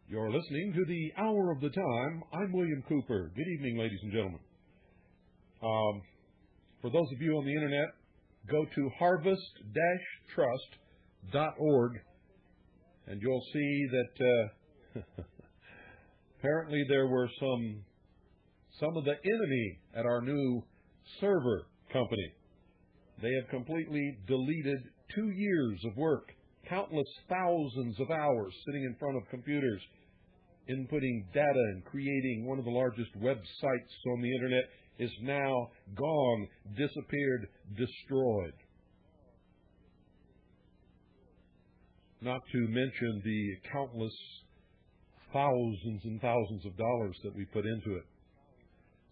You're listening to the Hour of the Time. I'm William Cooper. Good evening, ladies and gentlemen. For those of you on the internet, go to harvest-trust.org, and you'll see that apparently there were some of the enemy at our new server company. They have completely deleted 2 years of work, countless thousands of hours sitting in front of computers, inputting data and creating one of the largest websites on the internet is now gone, disappeared, destroyed. Not to mention the countless thousands and thousands of dollars that we put into it.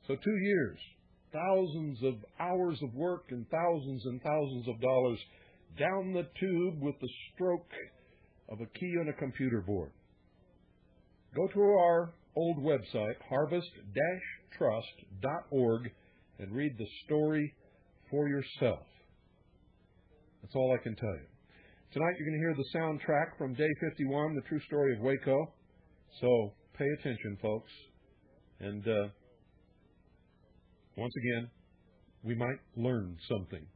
So 2 years, thousands of hours of work and thousands of dollars down the tube with the stroke of a key on a computer board. Go to our old website, harvest-trust.org, and read the story for yourself. That's all I can tell you. Tonight you're going to hear the soundtrack from Day 51, the true story of Waco. So pay attention, folks. And once again, we might learn something.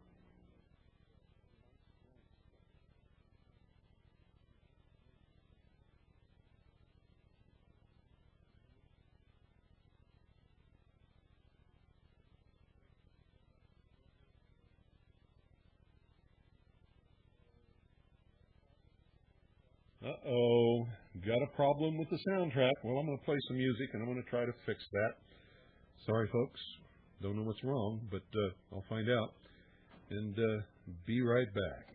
Uh-oh, got a problem with the soundtrack. Well, I'm going to play some music, and I'm going to try to fix that. Sorry, folks. Don't know what's wrong, but I'll find out. And be right back.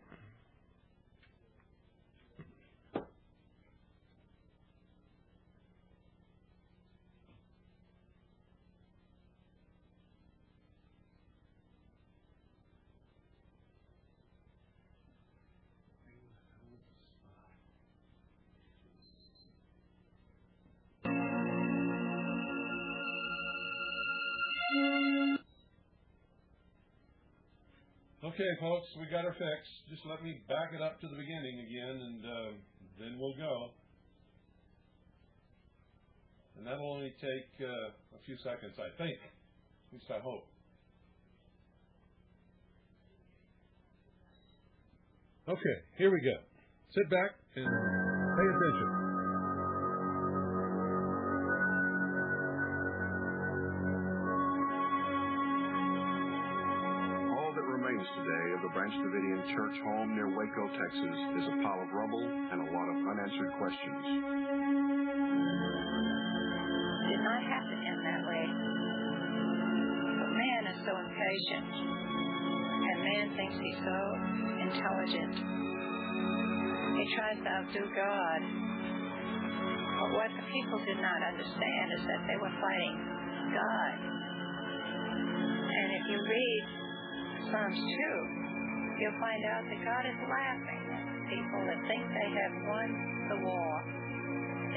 Okay, folks, we got her fixed. Just let me back it up to the beginning again, and then we'll go. And that'll only take a few seconds, I think. At least I hope. Okay, here we go. Sit back and pay attention. Today of the Branch Davidian church home near Waco, Texas, is a pile of rubble and a lot of unanswered questions. It did not happen in that way. But man is so impatient, and man thinks he's so intelligent. He tries to outdo God. But what the people did not understand is that they were fighting God. And if you read Psalms 2, you'll find out that God is laughing at people that think they have won the war.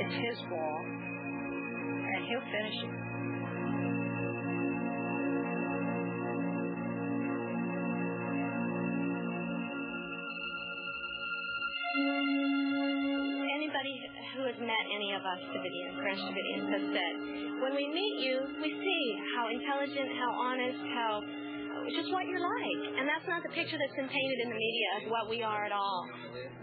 It's His war, and He'll finish it. Anybody who has met any of us Branch Davidians has said, when we meet you, we see how intelligent, how honest, how just what you're like. And that's not the picture that's been painted in the media of what we are at all.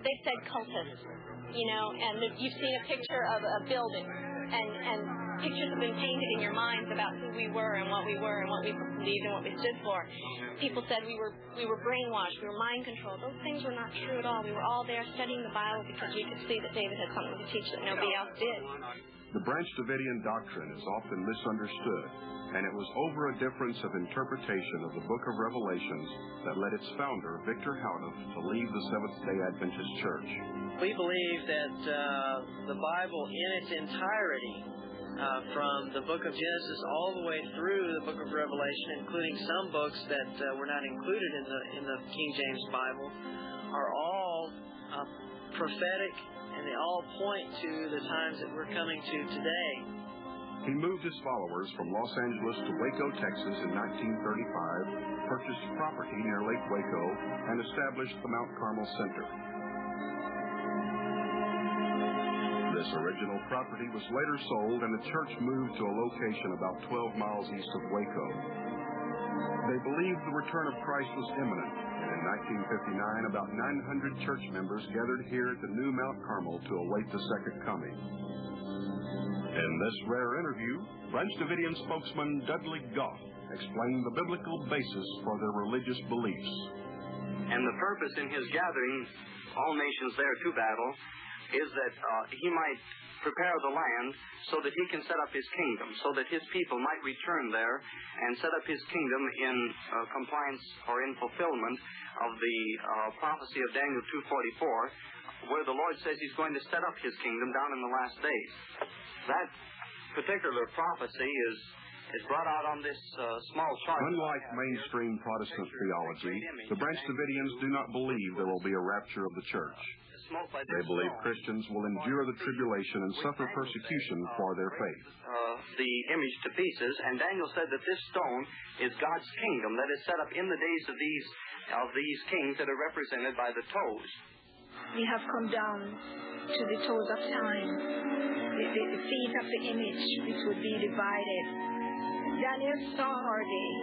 They've said cultists, and you've seen a picture of a building, and pictures have been painted in your minds about who we were and what we believed and what we stood for. People said we were brainwashed, we were mind controlled. Those things were not true at all. We were all there studying the Bible because we could see that David had something to teach that nobody else did. The branch Davidian doctrine is often misunderstood, and it was over a difference of interpretation of the book of Revelations that led its founder, Victor Houteff, to leave the Seventh-day Adventist Church. We believe that the Bible in its entirety, from the book of Genesis all the way through the book of Revelation, including some books that were not included in the King James Bible, are all prophetic, and they all point to the times that we're coming to today. He moved his followers from Los Angeles to Waco, Texas in 1935, purchased property near Lake Waco, and established the Mount Carmel Center. This original property was later sold, and the church moved to a location about 12 miles east of Waco. They believed the return of Christ was imminent, and in 1959, about 900 church members gathered here at the new Mount Carmel to await the second coming. In this rare interview, Branch Davidian spokesman Dudley Goff explained the biblical basis for their religious beliefs. And the purpose in his gathering all nations there to battle is that he might prepare the land so that he can set up his kingdom, so that his people might return there and set up his kingdom in compliance or in fulfillment of the prophecy of Daniel 2:44, where the Lord says he's going to set up his kingdom down in the last days. That particular prophecy is brought out on this small chart. Unlike mainstream Protestant theology, the Branch Davidians do not believe there will be a rapture of the church. They believe Christians will endure the tribulation and suffer persecution for their faith. The image to pieces, and Daniel said that this stone is God's kingdom that is set up in the days of these kings that are represented by the toes. We have come down to the toes of time, the feet of the image, which would be divided. Daniel saw our day.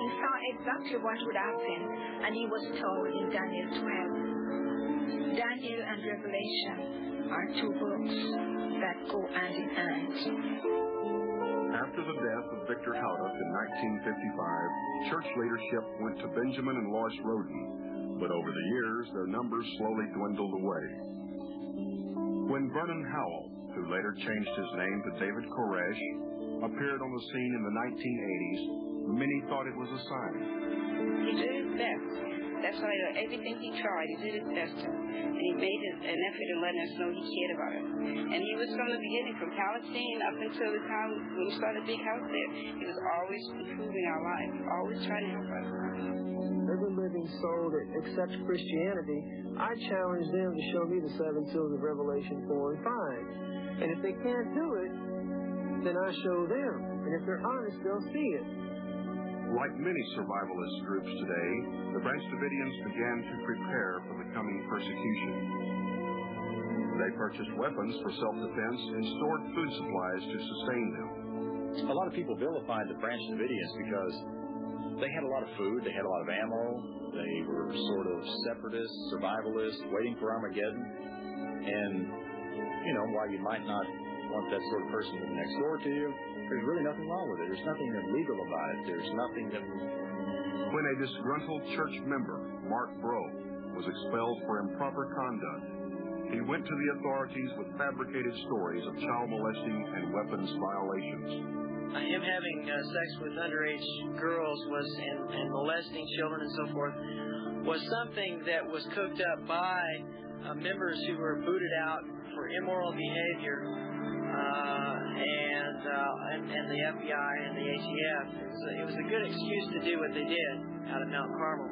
He saw exactly what would happen, and he was told in Daniel 12. Daniel and Revelation are two books that go hand in hand. After the death of Victor Houteff in 1955, church leadership went to Benjamin and Lois Roden, but over the years their numbers slowly dwindled away. When Vernon Howell, who later changed his name to David Koresh, appeared on the scene in the 1980s, many thought it was a sign. He did his best. That's why everything he tried, he did his best. And he made an effort in letting us know he cared about us. And he was from the beginning, from Palestine up until the time when we started a big house there. He was always improving our life, always trying to help us. Every living soul that accepts Christianity, I challenge them to show me the 7 seals of Revelation 4 and 5. And if they can't do it, then I show them. And if they're honest, they'll see it. Like many survivalist groups today, the Branch Davidians began to prepare for the coming persecution. They purchased weapons for self-defense and stored food supplies to sustain them. A lot of people vilified the Branch Davidians because they had a lot of food, they had a lot of ammo, they were sort of separatists, survivalists, waiting for Armageddon. And, you know, while you might not want that sort of person next door to you, there's really nothing wrong with it. There's nothing illegal about it. There's nothing that... When a disgruntled church member, Mark Brough, was expelled for improper conduct, he went to the authorities with fabricated stories of child molesting and weapons violations. Him having sex with underage girls and molesting children and so forth was something that was cooked up by members who were booted out for immoral behavior. And the FBI and the ATF. It was a good excuse to do what they did out of Mount Carmel.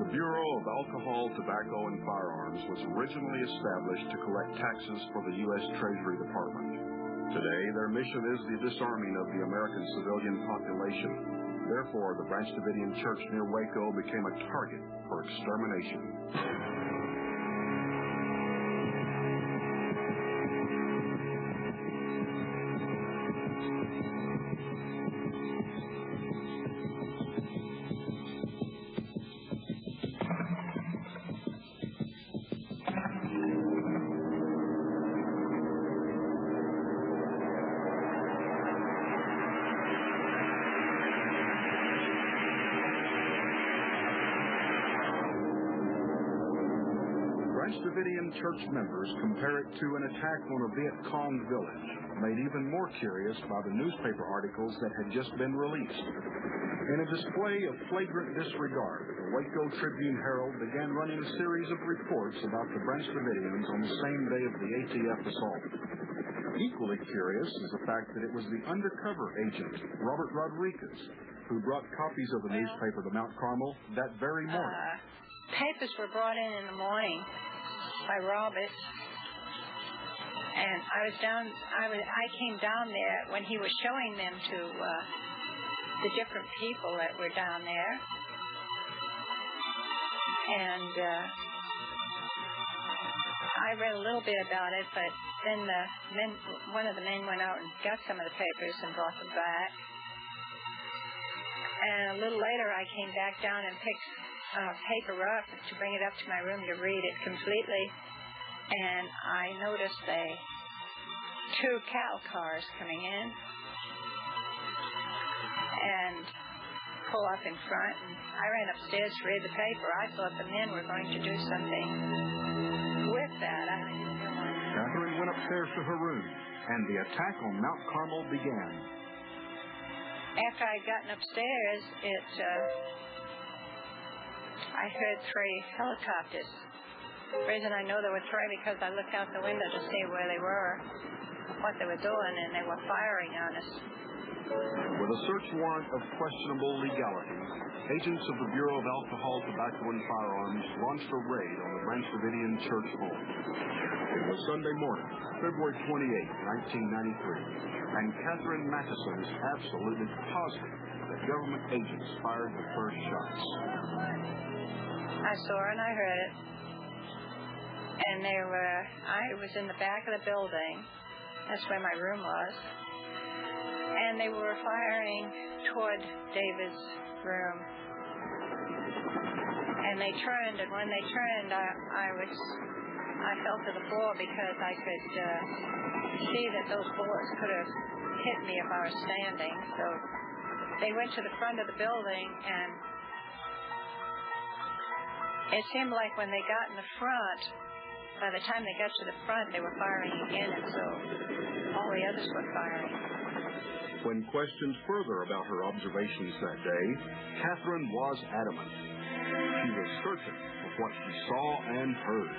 The Bureau of Alcohol, Tobacco, and Firearms was originally established to collect taxes for the U.S. Treasury Department. Today, their mission is the disarming of the American civilian population. Therefore, the Branch Davidian Church near Waco became a target for extermination. Branch Davidian church members compare it to an attack on a Viet Cong village, made even more curious by the newspaper articles that had just been released. In a display of flagrant disregard, the Waco Tribune-Herald began running a series of reports about the Branch Davidians on the same day of the ATF assault. Equally curious is the fact that it was the undercover agent, Robert Rodriguez, who brought copies of the newspaper to Mount Carmel that very morning. Papers were brought in the morning by Robert, and I came down there when he was showing them to the different people that were down there, and I read a little bit about it, but then one of the men went out and got some of the papers and brought them back. And a little later, I came back down and picked paper up to bring it up to my room to read it completely. And I noticed two cattle cars coming in and pull up in front. And I ran upstairs to read the paper. I thought the men were going to do something with that. Catherine went upstairs to her room, and the attack on Mount Carmel began. After I'd gotten upstairs, I heard 3 helicopters. The reason I know there were 3 because I looked out the window to see where they were, what they were doing, and they were firing on us. With a search warrant of questionable legality, agents of the Bureau of Alcohol, Tobacco, and Firearms launched a raid on the Branch Davidian church home. It was Sunday morning, February 28, 1993, and Catherine Matheson is absolutely positive that government agents fired the first shots. I saw her and I heard it. And I was in the back of the building. That's where my room was. And they were firing toward David's room. And they turned, and when they turned, I fell to the floor because I could see that those bullets could have hit me if I was standing. So they went to the front of the building, and it seemed like when they got in the front, by the time they got to the front, they were firing again, and so all the others were firing. When questioned further about her observations that day, Catherine was adamant. She was certain of what she saw and heard.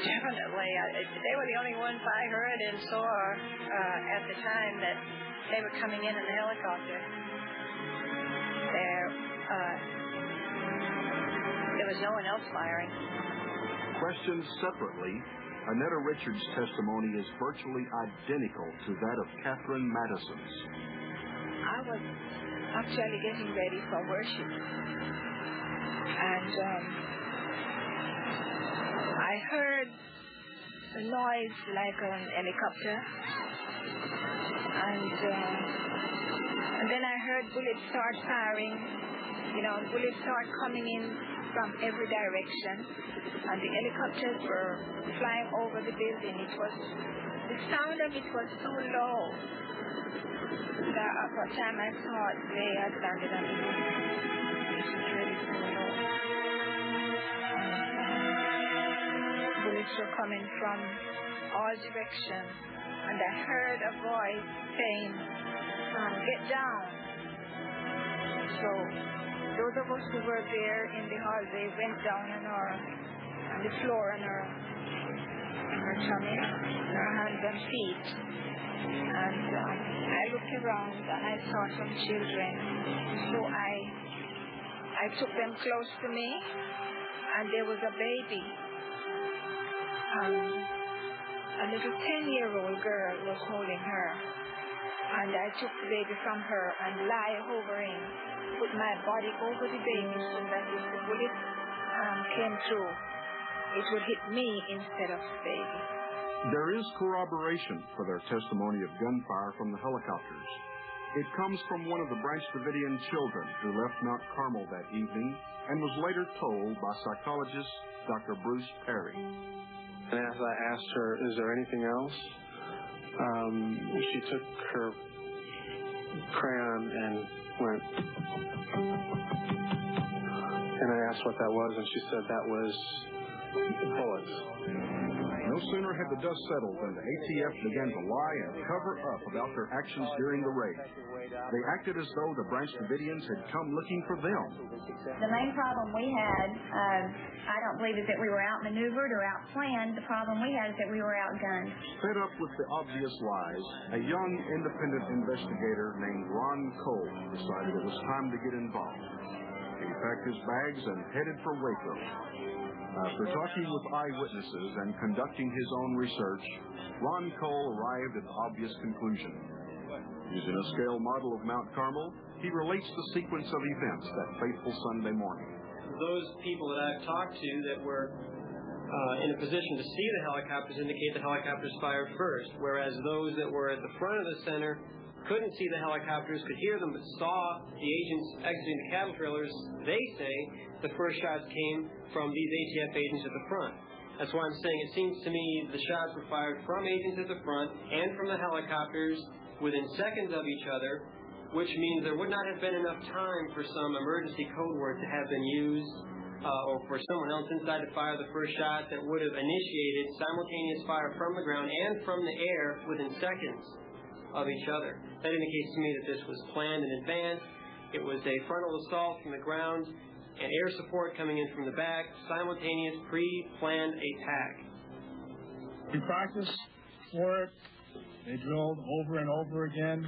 Definitely. They were the only ones I heard and saw at the time that they were coming in the helicopter. There was no one else firing. Questioned separately, Annetta Richards' testimony is virtually identical to that of Catherine Matheson's. I was actually getting ready for worship. And I heard a noise like an helicopter. And then I heard bullets start firing. Bullets start coming in from every direction. And the helicopters were flying over the building. The sound of it was so low that at what time I thought they had landed on the roof. It was really so low. Bullets were coming from all directions. And I heard a voice saying, "Get down." So those of us who were there in the hallway went down on the floor on her tummy, her hands and feet. And I looked around and I saw some children. So I took them close to me, and there was a baby. A little 10-year-old girl was holding her. And I took the baby from her and lay hovering, put my body over the baby so that if the bullet came through, it would hit me instead of the baby. There is corroboration for their testimony of gunfire from the helicopters. It comes from one of the Branch Davidian children who left Mount Carmel that evening and was later told by psychologist Dr. Bruce Perry. And as I asked her, is there anything else? She took her crayon and went, and I asked what that was, and she said that was bullets. sooner had the dust settled than the ATF began to lie and cover up about their actions during the raid. They acted as though the Branch Davidians had come looking for them. The main problem we had, I don't believe is that we were outmaneuvered or outplanned. The problem we had is that we were outgunned. Fed up with the obvious lies, a young independent investigator named Ron Cole decided it was time to get involved. He packed his bags and headed for Waco. After talking with eyewitnesses and conducting his own research, Ron Cole arrived at the obvious conclusion. Using a scale model of Mount Carmel, he relates the sequence of events that fateful Sunday morning. Those people that I've talked to that were in a position to see the helicopters indicate the helicopters fired first, whereas those that were at the front of the center couldn't see the helicopters, could hear them, but saw the agents exiting the cattle trailers. They say the first shots came from these ATF agents at the front. That's why I'm saying it seems to me the shots were fired from agents at the front and from the helicopters within seconds of each other, which means there would not have been enough time for some emergency code word to have been used or for someone else inside to fire the first shot that would have initiated simultaneous fire from the ground and from the air within seconds of each other. That indicates to me that this was planned in advance. It was a frontal assault from the ground and air support coming in from the back, simultaneous pre-planned attack. We practiced for it. They drilled over and over again,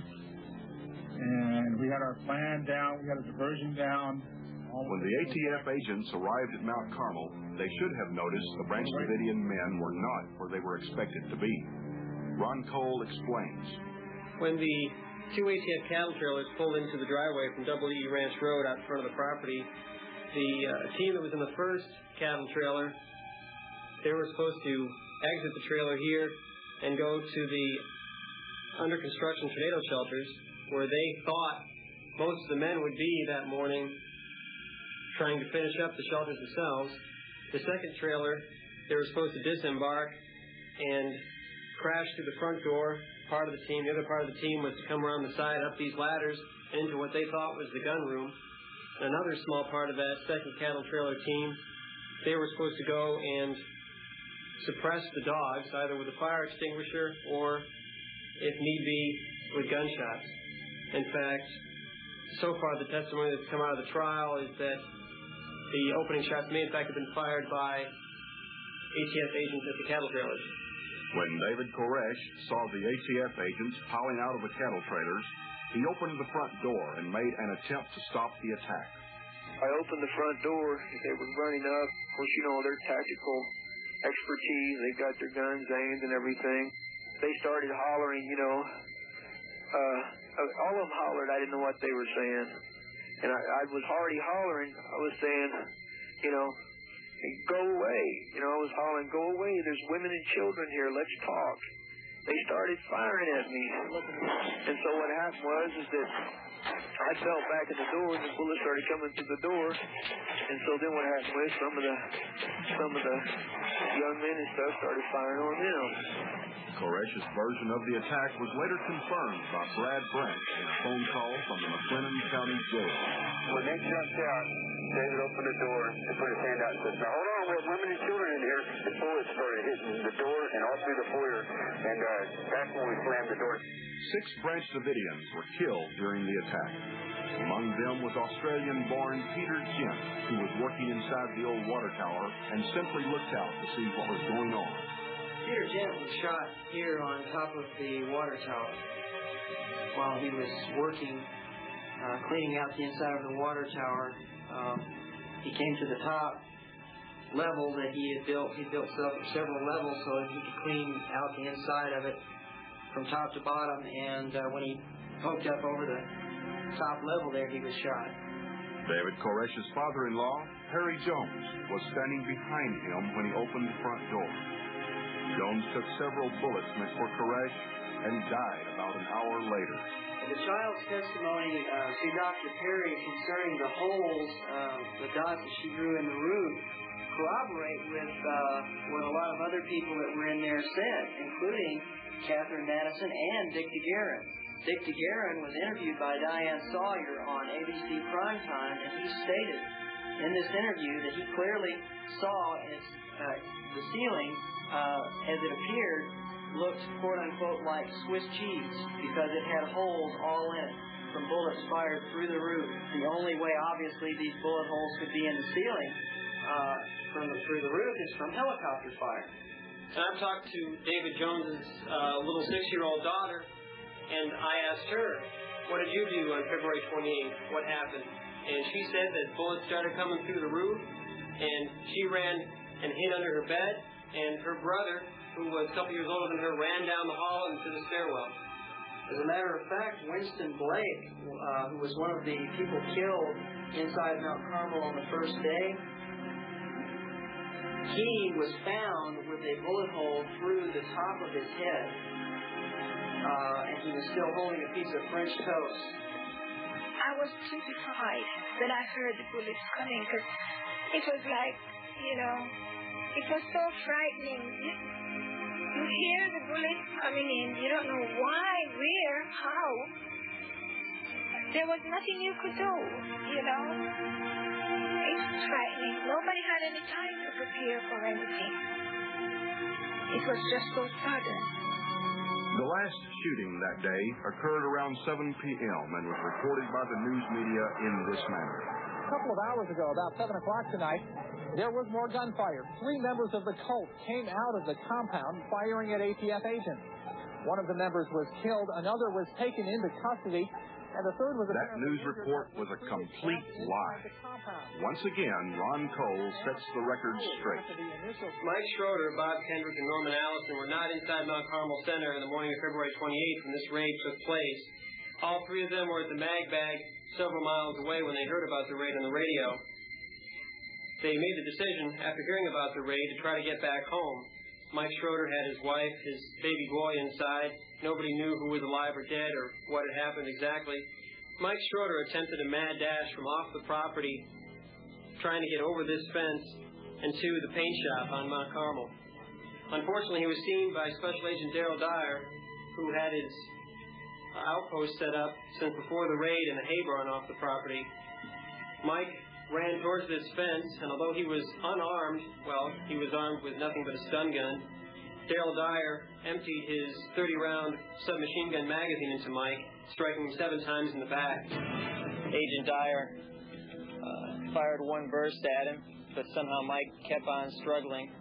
and we had our plan down, we had a diversion down. When the ATF agents arrived at Mount Carmel, they should have noticed the Branch Davidian men were not where they were expected to be. Ron Cole explains. When the two ATF cattle trailers pulled into the driveway from WE Ranch Road out in front of the property, the team that was in the first cattle trailer, they were supposed to exit the trailer here and go to the under construction tornado shelters where they thought most of the men would be that morning trying to finish up the shelters themselves. The second trailer, they were supposed to disembark and crash through the front door, part of the team. The other part of the team was to come around the side up these ladders into what they thought was the gun room. And another small part of that second cattle trailer team, they were supposed to go and suppress the dogs, either with a fire extinguisher or, if need be, with gunshots. In fact, so far the testimony that's come out of the trial is that the opening shots may in fact have been fired by ATF agents at the cattle trailers. When David Koresh saw the ATF agents piling out of the cattle trailers, he opened the front door and made an attempt to stop the attack. I opened the front door. They were running up. Of course, you know, their tactical expertise. They got their guns aimed and everything. They started hollering, you know. All of them hollered. I didn't know what they were saying. And I was already hollering. I was saying, you know, go away. You know, I was hollering, go away. There's women and children here. Let's talk. They started firing at me. And so what happened was that I fell back in the door and the bullets started coming through the door. And so then what happened was some of the young men and stuff started firing on them. Koresh's version of the attack was later confirmed by Brad Branch in a phone call from the McLennan County Jail. When they jumped out, David opened the door and put his hand out and said, now hold on, we have women and children in here. The bullets started hitting the door and all through the foyer, and that's when we slammed the door. 6 Branch Davidians were killed during the attack. Among them was Australian-born Peter Gent, who was working inside the old water tower and simply looked out to see what was going on. Peter Gent was shot here on top of the water tower while he was working, cleaning out the inside of the water tower. He came to the top level that he had built. He built several levels so that he could clean out the inside of it from top to bottom, and when he poked up over the top level there, he was shot. David Koresh's father-in-law, Harry Jones, was standing behind him when he opened the front door. Jones took several bullets meant for Koresh and died about an hour later. The child's testimony to Dr. Perry concerning the holes, the dots that she drew in the roof, corroborate with what a lot of other people that were in there said, including Catherine Madison and Dick DeGuerin. Dick DeGuerin was interviewed by Diane Sawyer on ABC Primetime, and he stated in this interview that he clearly saw the ceiling as it appeared, looked quote-unquote like Swiss cheese because it had holes all in it from bullets fired through the roof. The only way, obviously, these bullet holes could be in the ceiling through the roof is from helicopter fire. And I've talked to David Jones's little 6-year-old daughter, and I asked her, what did you do on February 28th? What happened? And she said that bullets started coming through the roof, and she ran and hid under her bed, and her brother, who was a couple years older than her, ran down the hall into the stairwell. As a matter of fact, Winston Blake, who was one of the people killed inside Mount Carmel on the first day, he was found with a bullet hole through the top of his head, and he was still holding a piece of French toast. I was terrified when I heard the bullets coming, because it was like, it was so frightening. You hear the bullets coming in, you don't know why, where, how. There was nothing you could do, It's frightening. Nobody had any time to prepare for anything. It was just so sudden. The last shooting that day occurred around 7 p.m. and was reported by the news media in this manner. A couple of hours ago, about 7 o'clock tonight, there was more gunfire. 3 members of the cult came out of the compound firing at ATF agents. One of the members was killed, another was taken into custody, and the third was... That news report was a complete lie. Once again, Ron Cole sets the record straight. Mike Schroeder, Bob Kendrick, and Norman Allison were not inside Mount Carmel Center in the morning of February 28th when this raid took place. All 3 of them were at the mag bag several miles away when they heard about the raid on the radio. They made the decision, after hearing about the raid, to try to get back home. Mike Schroeder had his wife, his baby boy inside. Nobody knew who was alive or dead or what had happened exactly. Mike Schroeder attempted a mad dash from off the property, trying to get over this fence and to the paint shop on Mount Carmel. Unfortunately, he was seen by Special Agent Darrell Dyer, who had his outpost set up since before the raid in the hay barn off the property. Mike ran towards this fence, and although he was unarmed, he was armed with nothing but a stun gun. Darrell Dyer emptied his 30-round submachine gun magazine into Mike, striking him 7 times in the back. Agent Dyer fired 1 burst at him, but somehow Mike kept on struggling.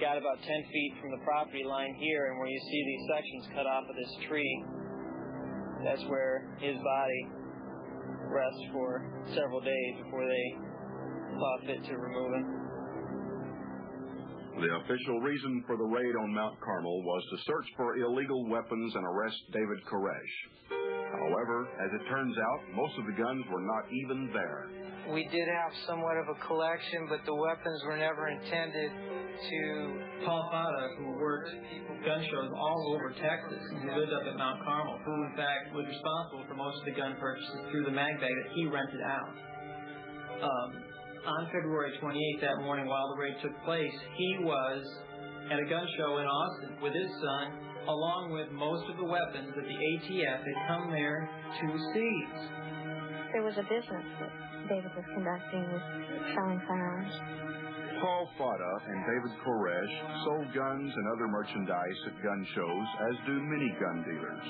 Got about 10 feet from the property line here, and where you see these sections cut off of this tree, that's where his body rests for several days before they saw fit to remove him. The official reason for the raid on Mount Carmel was to search for illegal weapons and arrest David Koresh. However, as it turns out, most of the guns were not even there. We did have somewhat of a collection, but the weapons were never intended to... Paul Fada, who worked gun shows all over Texas, and who lived up at Mount Carmel, who in fact was responsible for most of the gun purchases through the mag bag that he rented out. On February 28th, that morning while the raid took place, he was at a gun show in Austin with his son, along with most of the weapons that the ATF had come there to seize. There was a business that David was conducting with selling firearms. Paul Fada and David Koresh sold guns and other merchandise at gun shows, as do many gun dealers.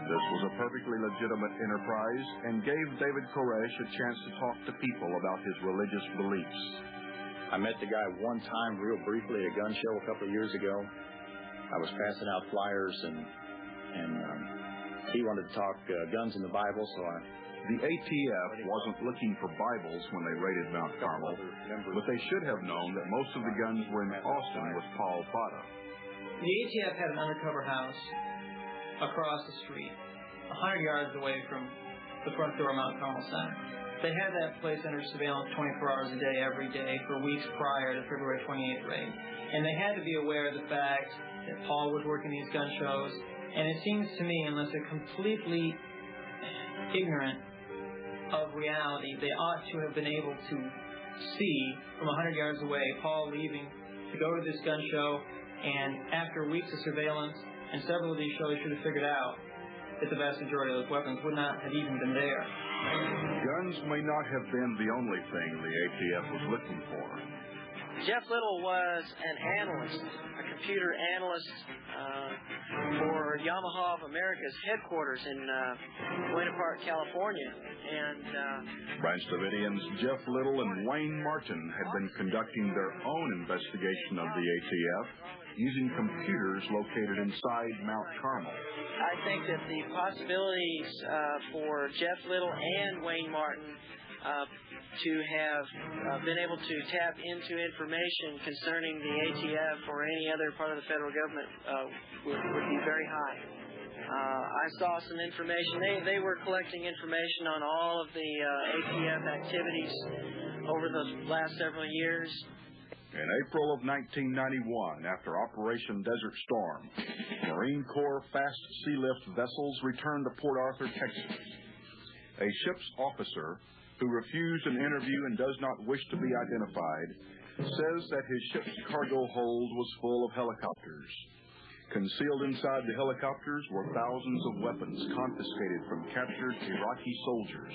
This was a perfectly legitimate enterprise and gave David Koresh a chance to talk to people about his religious beliefs. I met the guy one time real briefly at a gun show a couple of years ago. I was passing out flyers, and he wanted to talk guns in the Bible, so The ATF wasn't looking for Bibles when they raided Mount Carmel, but they should have known that most of the guns were in Austin with Paul Fada. The ATF had an undercover house across the street, 100 yards away from the front door of Mount Carmel Center. They had that place under surveillance 24 hours a day, every day, for weeks prior to February 28th raid. And they had to be aware of the fact that Paul was working these gun shows, and it seems to me, unless they're completely ignorant of reality, they ought to have been able to see from 100 yards away Paul leaving to go to this gun show, and after weeks of surveillance and several of these shows should have figured out that the vast majority of those weapons would not have even been there. Guns may not have been the only thing the ATF was looking for. Jeff Little was an analyst, a computer analyst for Yamaha of America's headquarters in Buena Park, California. And Branch Davidians Jeff Little and Wayne Martin had been conducting their own investigation of the ATF using computers located inside Mount Carmel. I think that the possibilities for Jeff Little and Wayne Martin to have been able to tap into information concerning the ATF or any other part of the federal government would be very high. I saw some information. They were collecting information on all of the ATF activities over the last several years. In April of 1991, after Operation Desert Storm, Marine Corps fast sealift vessels returned to Port Arthur, Texas. A ship's officer who refused an interview and does not wish to be identified says that his ship's cargo hold was full of helicopters. Concealed inside the helicopters were thousands of weapons confiscated from captured Iraqi soldiers.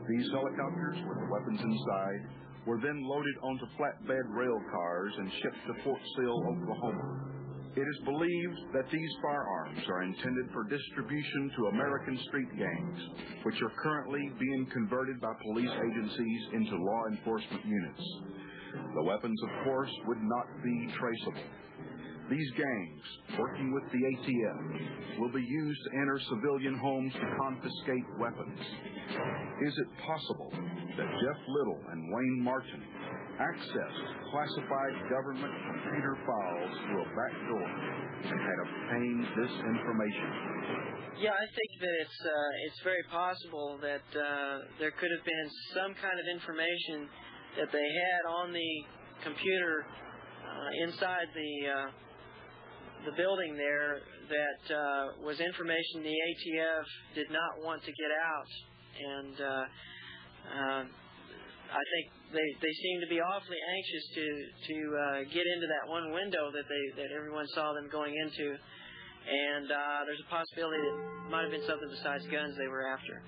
These helicopters, with the weapons inside, were then loaded onto flatbed rail cars and shipped to Fort Sill, Oklahoma. It is believed that these firearms are intended for distribution to American street gangs, which are currently being converted by police agencies into law enforcement units. The weapons, of course, would not be traceable. These gangs, working with the ATF, will be used to enter civilian homes to confiscate weapons. Is it possible that Jeff Little and Wayne Martin accessed classified government computer files through a back door and had obtained this information? Yeah, I think that it's very possible that there could have been some kind of information that they had on the computer inside the building there that was information the ATF did not want to get out, and I think they seem to be awfully anxious to get into that one window that everyone saw them going into, and there's a possibility that it might have been something besides guns they were after.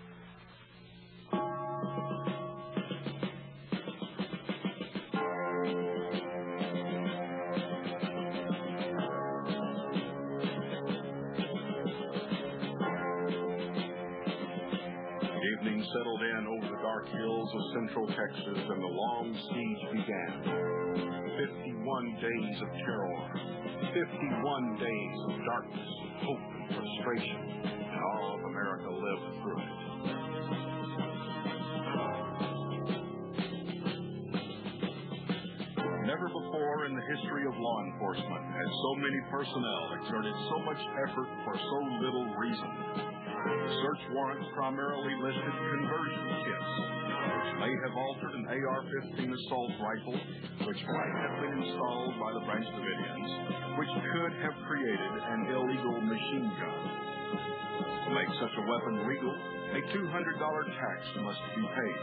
Settled in over the dark hills of central Texas, and the long siege began. 51 days of terror, 51 days of darkness, hope, and frustration, and all of America lived through it. Never before in the history of law enforcement has so many personnel exerted so much effort for so little reason. Search warrants primarily listed conversion kits, which may have altered an AR-15 assault rifle, which might have been installed by the Branch Davidians, which could have created an illegal machine gun. To make such a weapon legal, a $200 tax must be paid.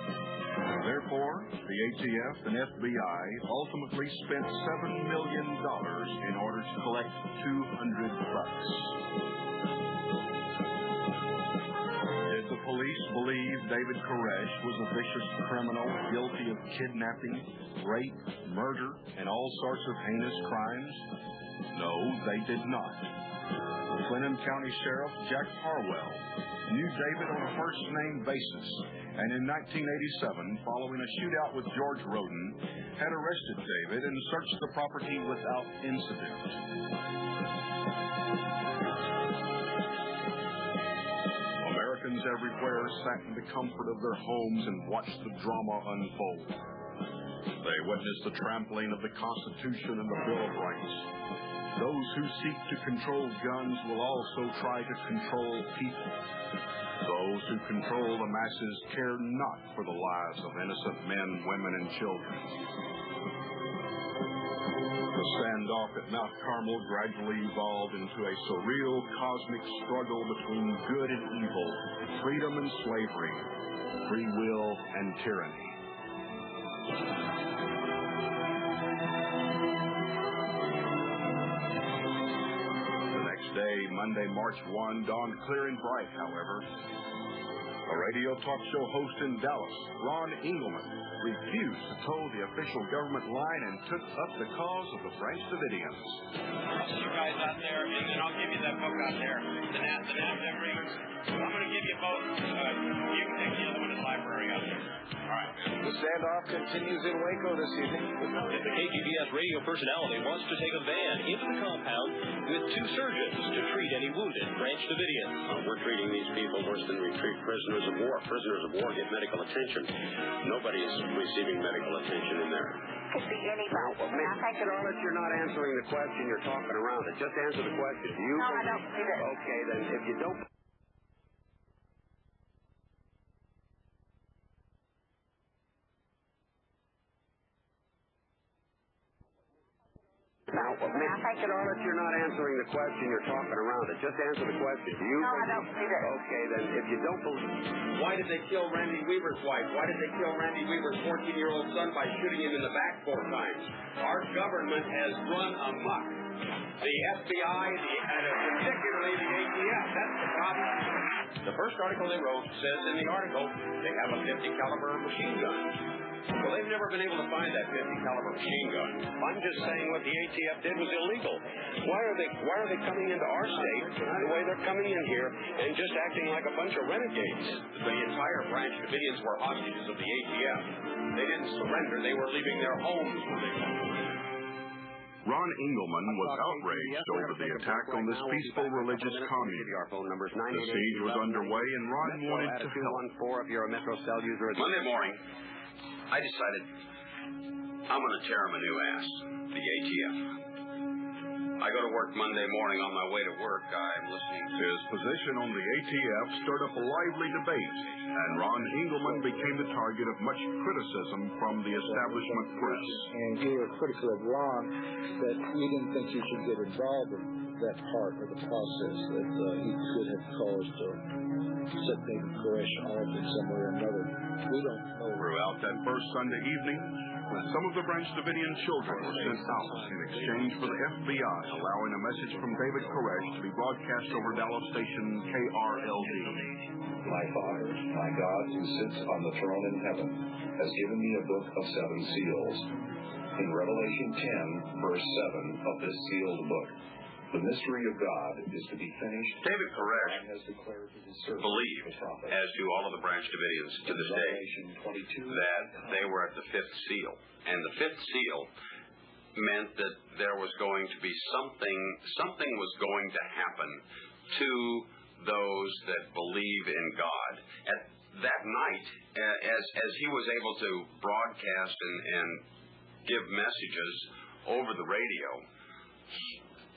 Therefore, the ATF and FBI ultimately spent $7 million in order to collect 200 bucks. The police believe David Koresh was a vicious criminal guilty of kidnapping, rape, murder, and all sorts of heinous crimes? No, they did not. Clinton County Sheriff Jack Harwell knew David on a first-name basis, and in 1987, following a shootout with George Roden, had arrested David and searched the property without incident. Americans everywhere sat in the comfort of their homes and watched the drama unfold. They witnessed the trampling of the Constitution and the Bill of Rights. Those who seek to control guns will also try to control people. Those who control the masses care not for the lives of innocent men, women, and children. The standoff at Mount Carmel gradually evolved into a surreal cosmic struggle between good and evil, freedom and slavery, free will and tyranny. The next day, Monday, March 1, dawned clear and bright, however. A radio talk show host in Dallas, Ron Engelman, refused to toe the official government line and took up the cause of the Branch Davidians. You guys out there, and then I'll give you that book out there, the NASDAQ readers. I'm going to give you both. You can take the other one to the library out there. All right. The standoff continues in Waco this evening. The KGBS radio personality wants to take a van into the compound with 2 surgeons to treat any wounded Branch Davidians. We're treating these people worse than we treat prisoners of war. Prisoners of war get medical attention. Nobody is receiving medical attention in there. Could be anybody. I take it on that you're not answering the question. You're talking around it. Just answer the question. Do you? No, I don't see that. Okay, then if you don't. I take it on that you're not answering the question. You're talking around it. Just answer the question. Do you? No, I don't see that. Okay, then if you don't believe. Why did they kill Randy Weaver's wife? Why did they kill Randy Weaver's 14-year-old son by shooting him in the back 4 times? Our government has run amok. The FBI, and particularly the ATF. That's the problem. The first article they wrote says in the article they have a 50 caliber machine gun. Well, they've never been able to find that 50 caliber machine gun. I'm just saying what the ATF did was illegal. Why are they coming into our state the way they're coming in here and just acting like a bunch of renegades? The entire Branch Davidians were hostages of the ATF. They didn't surrender. They were leaving their homes when they left. Ron Engelman was outraged over the attack on this peaceful religious commune. The siege was underway and Ron wanted to help. Monday morning, I decided I'm going to tear him a new ass, the ATF. I go to work Monday morning. On my way to work, I'm listening to his position on the ATF stirred up a lively debate, and Ron Engelman became the target of much criticism from the establishment press. And you were critical of Ron that you didn't think you should get involved in that part of the process, that he could have caused set David Koresh off in some way or another. We don't know. Throughout that first Sunday evening, some of the Branch Davidian children were sent out in exchange for the FBI allowing a message from David Koresh to be broadcast over Dallas station KRLD. My Father, my God who sits on the throne in heaven, has given me a book of 7 seals. In Revelation 10, verse 7 of this sealed book, the mystery of God is to be finished. David Koresh believed, as do all of the Branch Davidians to this day, that they were at the 5th seal. And the 5th seal meant that there was going to be something was going to happen to those that believe in God. At that night, as he was able to broadcast and give messages over the radio,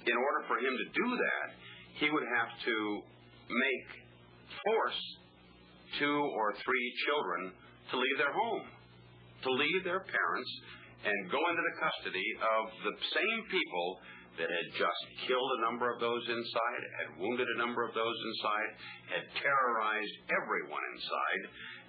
in order for him to do that, he would have to force 2 or 3 children to leave their home, to leave their parents, and go into the custody of the same people that had just killed a number of those inside, had wounded a number of those inside, had terrorized everyone inside,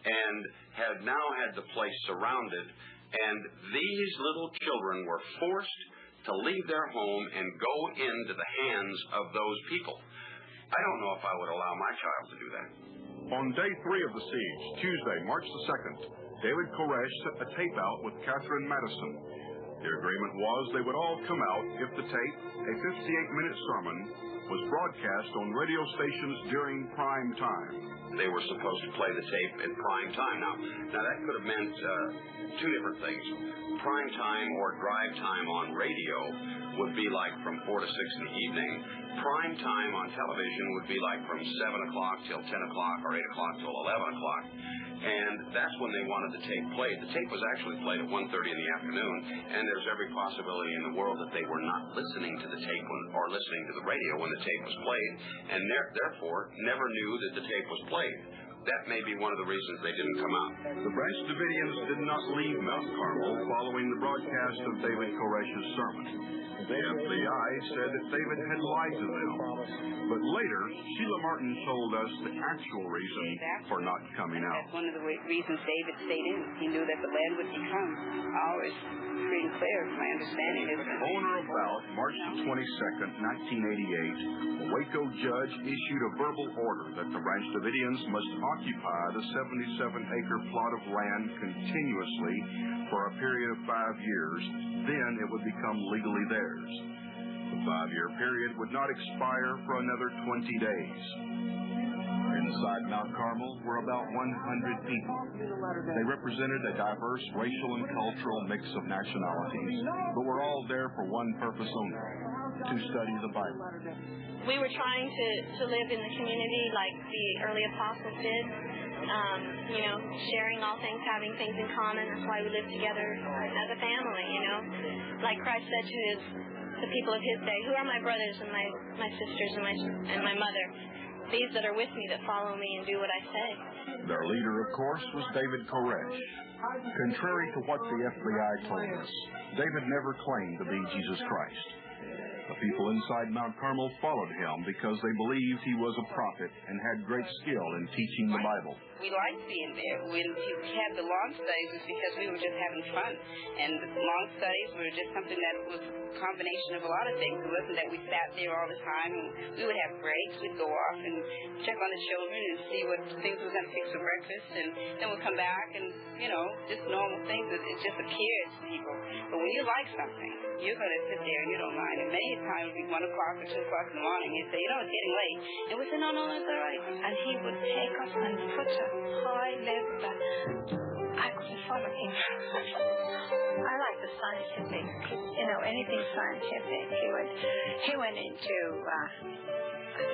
and had now had the place surrounded. And these little children were forced to leave their home and go into the hands of those people. I don't know if I would allow my child to do that. On day 3 of the siege, Tuesday, March the 2nd, David Koresh sent a tape out with Catherine Madison. The agreement was they would all come out if the tape, a 58-minute sermon, was broadcast on radio stations during prime time. They were supposed to play the tape at prime time. Now that could have meant 2 different things. Prime time or drive time on radio would be like from 4 to 6 in the evening. Prime time on television would be like from 7 o'clock till 10 o'clock or 8 o'clock till 11 o'clock. And that's when they wanted the tape played. The tape was actually played at 1:30 in the afternoon, and there's every possibility in the world that they were not listening to the tape or listening to the radio when the tape was played, and therefore never knew that the tape was played. That may be one of the reasons they didn't come out. The Branch Davidians did not leave Mount Carmel following the broadcast of David Koresh's sermon. The FBI said that David had lied to them. But later, Sheila Martin told us the actual reason for not coming out. That's one of the reasons David stayed in. He knew that the land would become ours free and clear, my understanding is. On or about March 22nd, 1988, a Waco judge issued a verbal order that the Branch Davidians must occupy the 77-acre plot of land continuously for a period of 5 years. Then it would become legally theirs. The 5-year period would not expire for another 20 days. Inside Mount Carmel were about 100 people. They represented a diverse racial and cultural mix of nationalities, but were all there for one purpose only, to study the Bible. We were trying to live in the community like the early apostles did, sharing all things, having things in common. That's why we live together as a family, Like Christ said to the people of his day, who are my brothers and my sisters and my mother? These that are with me that follow me and do what I say. Their leader, of course, was David Koresh. Contrary to what the FBI told us, David never claimed to be Jesus Christ. The people inside Mount Carmel followed him because they believed he was a prophet and had great skill in teaching the Bible. We liked being there. When we had the long studies, it was because we were just having fun. And the long studies were just something that was a combination of a lot of things. It wasn't that we sat there all the time. And we would have breaks. We'd go off and check on the children and see what things we were going to fix for breakfast. And then we'd come back and, just normal things. It just appears to people. But when you like something, you're going to sit there and you don't mind. And many times it would be 1 o'clock or 2 o'clock in the morning. You'd say, it's getting late. And we'd say, no, it's all right. And he would take us and put us high level. I couldn't follow him. I like the scientific, anything scientific. He went into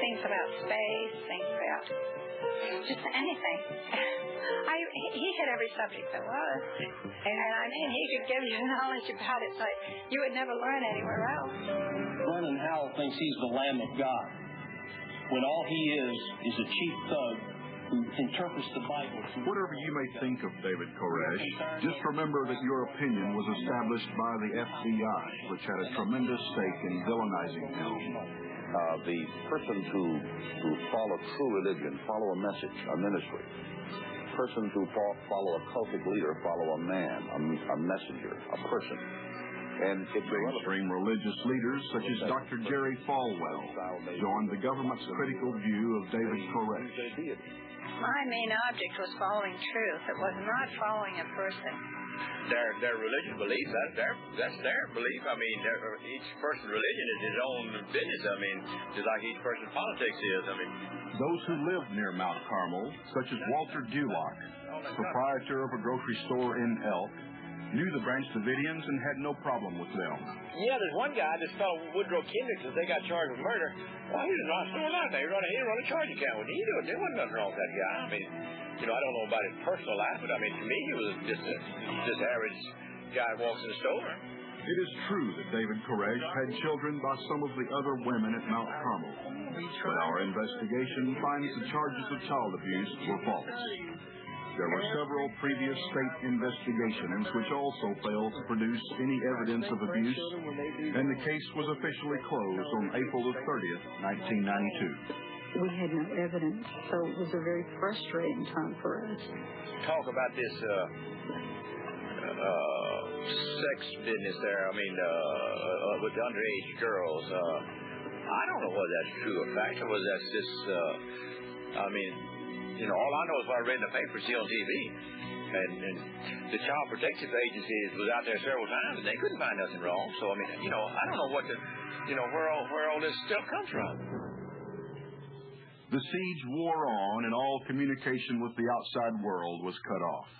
things about space, things about just anything. He hit every subject there was. And he could give you knowledge about it like you would never learn anywhere else. Vernon Howell thinks he's the Lamb of God, when all he is a cheap thug who interprets the Bible. Whatever you may think of David Koresh, just remember that your opinion was established by the FBI, which had a tremendous stake in villainizing him. The persons who follow true religion follow a message, a ministry. Persons who follow a cultic leader follow a man, a messenger, a person. And mainstream religious leaders such as Dr. Jerry Falwell joined the government's critical view of David Koresh. My main object was following truth. It was not following a person. Their religious belief, that's their belief. I mean, each person's religion is his own business. I mean, just like each person's politics is. I mean, those who lived near Mount Carmel, such as Walter Dulock, proprietor of a grocery store in Elk, knew the Branch Davidians and had no problem with them. Yeah, there's one guy, this fellow Woodrow Kendricks, that they got charged with murder. Well, he was not doing nothing. He run a charge account with him. There wasn't nothing wrong with that guy. I mean, I don't know about his personal life, but I mean, to me, he was just average guy who walks in the store. It is true that David Koresh had children by some of the other women at Mount Carmel, but our investigation finds the charges of child abuse were false. There were several previous state investigations which also failed to produce any evidence of abuse, and the case was officially closed on April the 30th, 1992. We had no evidence, so it was a very frustrating time for us. Talk about this sex business there, with the underage girls. I don't know whether that's true or fact, or whether that's just, all I know is what I read in the paper, see on TV. And the Child Protective Agency was out there several times, and they couldn't find nothing wrong. So, I don't know what where all this stuff comes from. The siege wore on, and all communication with the outside world was cut off.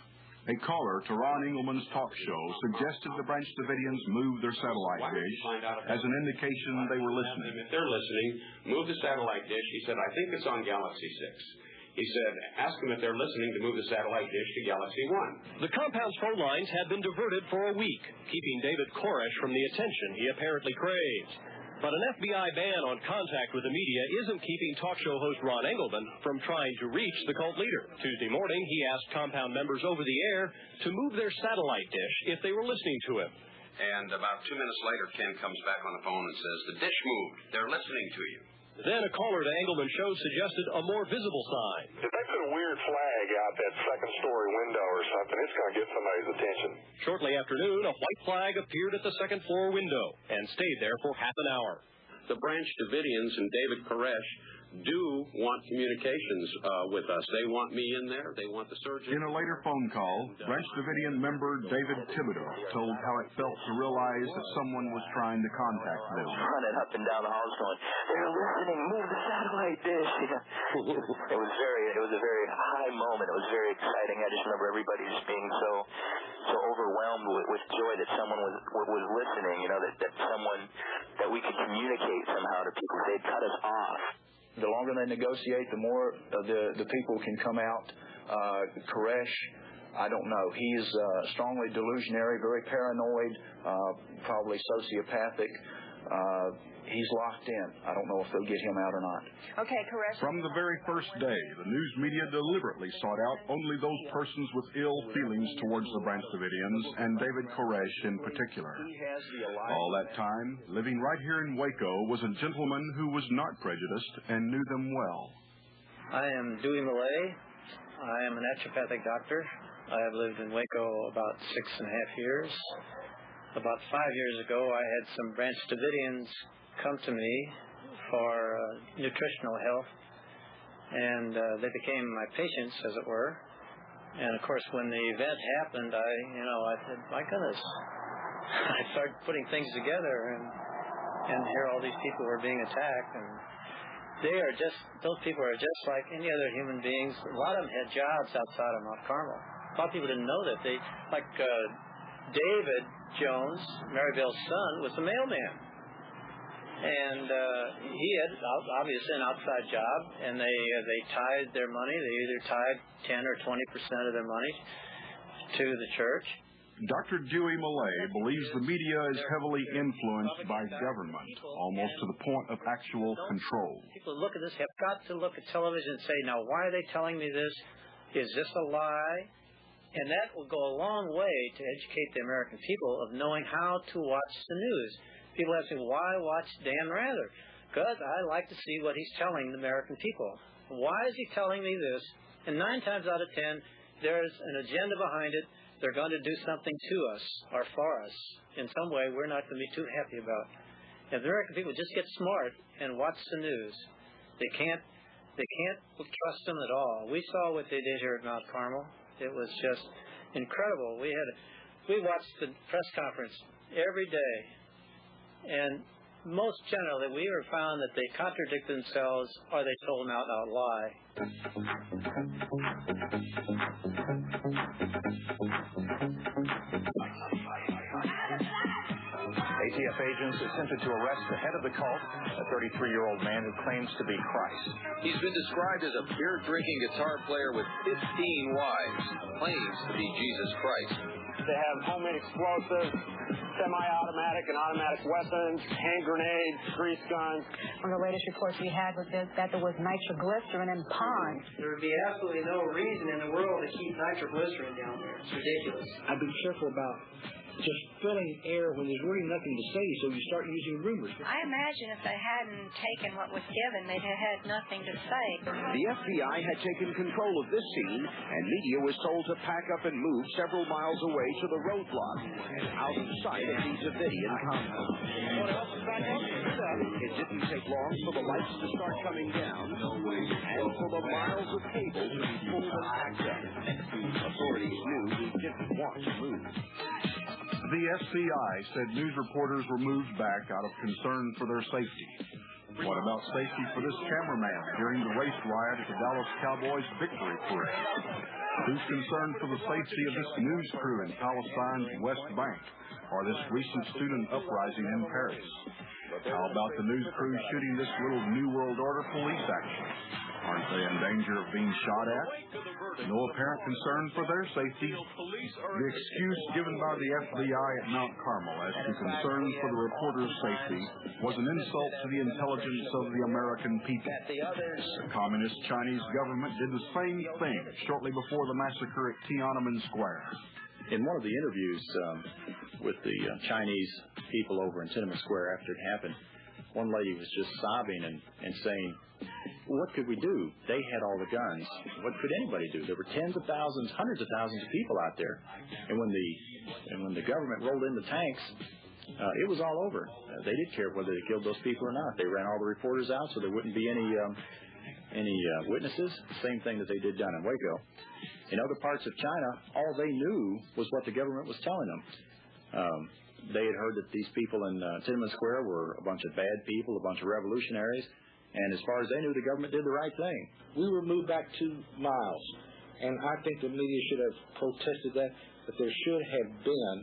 A caller to Ron Engelman's talk show suggested the Branch Davidians move their satellite dish as an indication they were listening. If they're listening, move the satellite dish. He said, I think it's on Galaxy 6. He said, ask them if they're listening to move the satellite dish to Galaxy 1. The compound's phone lines had been diverted for a week, keeping David Koresh from the attention he apparently craves. But an FBI ban on contact with the media isn't keeping talk show host Ron Engelman from trying to reach the cult leader. Tuesday morning, he asked compound members over the air to move their satellite dish if they were listening to him. And about 2 minutes later, Ken comes back on the phone and says, the dish moved. They're listening to you. Then a caller to Engelman's show suggested a more visible sign. If they put a weird flag out that second-story window or something, it's going to get somebody's attention. Shortly after noon, a white flag appeared at the second-floor window and stayed there for half an hour. The Branch Davidians and David Koresh do want communications with us. They want me in there. They want the surgeon. In a later phone call, Branch Davidian member David Thibodeau told how it felt to realize that someone was trying to contact them. Running up and down the halls going, they're listening, move the satellite dish. It was a very high moment. It was very exciting. I just remember everybody just being so overwhelmed with joy that someone was listening, that we could communicate somehow to people. They'd cut us off. The longer they negotiate, the more the people can come out. Koresh, I don't know. He's strongly delusionary, very paranoid, probably sociopathic. He's locked in. I don't know if they'll get him out or not. Okay, Koresh. From the very first day, the news media deliberately sought out only those persons with ill feelings towards the Branch Davidians and David Koresh in particular. All that time, living right here in Waco was a gentleman who was not prejudiced and knew them well. I am Dewey Millay. I am a naturopathic doctor. I have lived in Waco about 6.5 years. About 5 years ago, I had some Branch Davidians come to me for nutritional health, and they became my patients, as it were. And of course, when the event happened, I said, my goodness, I started putting things together, and here all these people were being attacked, and those people are just like any other human beings. A lot of them had jobs outside of Mount Carmel. A lot of people didn't know that. David Jones, Maribel's son, was a mailman. And he had obviously an outside job, and they tithed their money. They either tithed 10 or 20% of their money to the church. Dr. Dewey Millay believes the media is heavily influenced by government, almost to the point of actual control. People look at this, have got to look at television and say, now, why are they telling me this? Is this a lie? And that will go a long way to educate the American people of knowing how to watch the news. People ask me, why watch Dan Rather? Because I like to see what he's telling the American people. Why is he telling me this? And 9 times out of 10, there's an agenda behind it. They're going to do something to us or for us in some way we're not going to be too happy about. If the American people just get smart and watch the news, they can't trust them at all. We saw what they did here at Mount Carmel. It was just incredible. We watched the press conference every day. And most generally, we have found that they contradict themselves or they told an out-and-out lie. ATF agents attempted to arrest the head of the cult, a 33-year-old man who claims to be Christ. He's been described as a beer-drinking guitar player with 15 wives, claims to be Jesus Christ. They have homemade explosives, semi-automatic and automatic weapons, hand grenades, grease guns. One of the latest reports we had was that there was nitroglycerin in ponds. There would be absolutely no reason in the world to keep nitroglycerin down there. It's ridiculous. I'd be careful about just filling air when there's really nothing to say, so you start using rumors. I imagine if they hadn't taken what was given, they'd have had nothing to say. The FBI had taken control of this scene, and media was told to pack up and move several miles away to the roadblock and out of sight of the Davidian compound. It didn't take long for the lights to start coming down and for the miles of cable to be pulled and packed up. Authorities knew he didn't want to move. The FBI said news reporters were moved back out of concern for their safety. What about safety for this cameraman during the race riot at the Dallas Cowboys victory parade? Who's concerned for the safety of this news crew in Palestine's West Bank or this recent student uprising in Paris? How about the news crew shooting this little New World Order police action? Aren't they in danger of being shot at? No apparent concern for their safety. The excuse given by the FBI at Mount Carmel as to concerns for the reporters' safety was an insult to the intelligence of the American people. The communist Chinese government did the same thing shortly before the massacre at Tiananmen Square. In one of the interviews, with the Chinese people over in Tiananmen Square after it happened. One lady was just sobbing and saying, what could we do? They had all the guns. What could anybody do? There were tens of thousands, hundreds of thousands of people out there. And when the government rolled in the tanks, it was all over. They didn't care whether they killed those people or not. They ran all the reporters out so there wouldn't be any witnesses. Same thing that they did down in Waco. In other parts of China, all they knew was what the government was telling them. They had heard that these people in Tiananmen Square were a bunch of bad people, a bunch of revolutionaries, and as far as they knew, the government did the right thing. We were moved back 2 miles, and I think the media should have protested that, but there should have been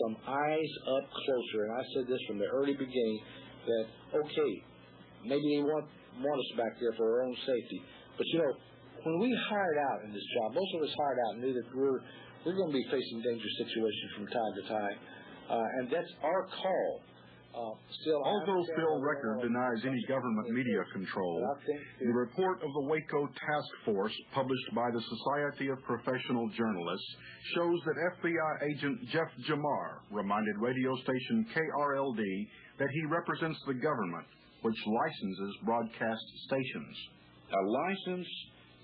some eyes up closer, and I said this from the early beginning, that, okay, maybe they want us back there for our own safety, but you know, when we hired out in this job, most of us hired out and knew that we're going to be facing dangerous situations from time to time, and that's our call. Although Phil Record denies any government media control, the report of the Waco Task Force published by the Society of Professional Journalists shows that FBI agent Jeff Jamar reminded radio station KRLD that he represents the government, which licenses broadcast stations. A license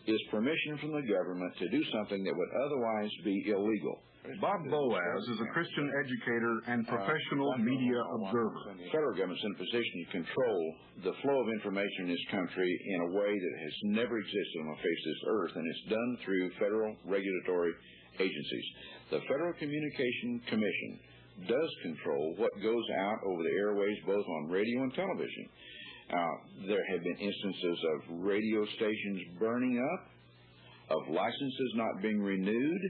is permission from the government to do something that would otherwise be illegal. Bob Boaz is a Christian educator and professional media observer. The federal government's in a position to control the flow of information in this country in a way that has never existed on the face of this earth, and it's done through federal regulatory agencies. The Federal Communication Commission does control what goes out over the airways, both on radio and television. There have been instances of radio stations burning up, of licenses not being renewed,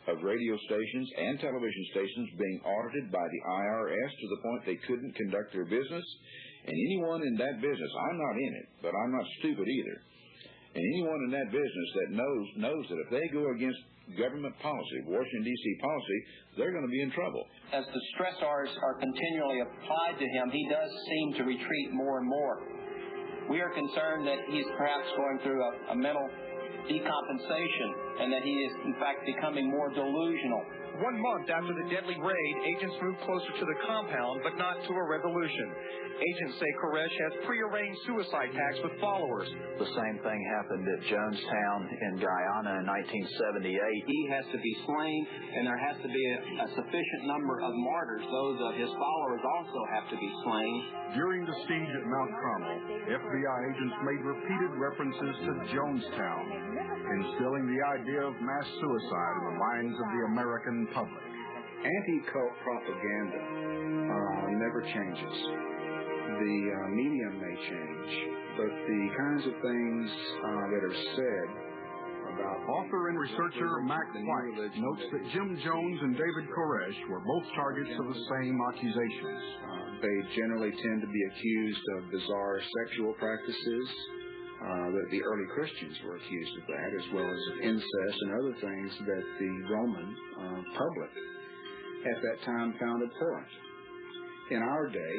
of radio stations and television stations being audited by the IRS to the point they couldn't conduct their business. And anyone in that business, I'm not in it, but I'm not stupid either, and anyone in that business that knows that if they go against government policy, Washington, D.C. policy, they're going to be in trouble. As the stressors are continually applied to him, he does seem to retreat more and more. We are concerned that he's perhaps going through a mental decompensation and that he is, in fact, becoming more delusional. 1 month after the deadly raid, agents moved closer to the compound, but not to a resolution. Agents say Koresh has prearranged suicide pacts with followers. The same thing happened at Jonestown in Guyana in 1978. He has to be slain, and there has to be a sufficient number of martyrs. Those of his followers also have to be slain. During the siege at Mount Carmel, FBI agents made repeated references to Jonestown, instilling the idea of mass suicide in the minds of the American public. Anti-cult propaganda never changes. The medium may change, but the kinds of things that are said about... Author and researcher Mac White notes that Jim Jones and David Koresh were both targets of the same accusations. They generally tend to be accused of bizarre sexual practices. That the early Christians were accused of that, as well as of incest and other things that the Roman public at that time found abhorrent. In our day,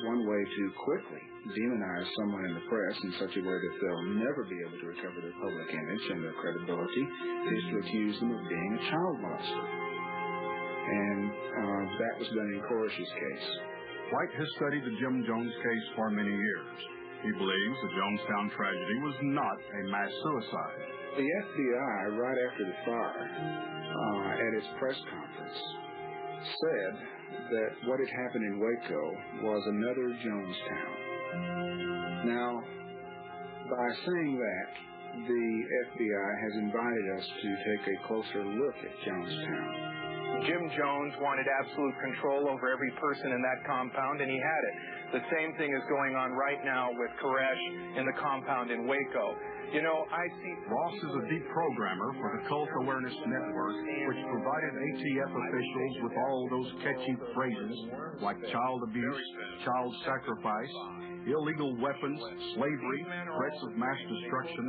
one way to quickly demonize someone in the press in such a way that they'll never be able to recover their public image and their credibility is to accuse them of being a child molester. And that was done in Koresh's case. White has studied the Jim Jones case for many years. He believes the Jonestown tragedy was not a mass suicide. The FBI, right after the fire, at its press conference, said that what had happened in Waco was another Jonestown. Now, by saying that, the FBI has invited us to take a closer look at Jonestown. Jim Jones wanted absolute control over every person in that compound, and he had it. The same thing is going on right now with Koresh in the compound in Waco. You know, I see... Ross is a deep programmer for the Cult Awareness Network, which provided ATF officials with all those catchy phrases like child abuse, child sacrifice, illegal weapons, slavery, threats of mass destruction,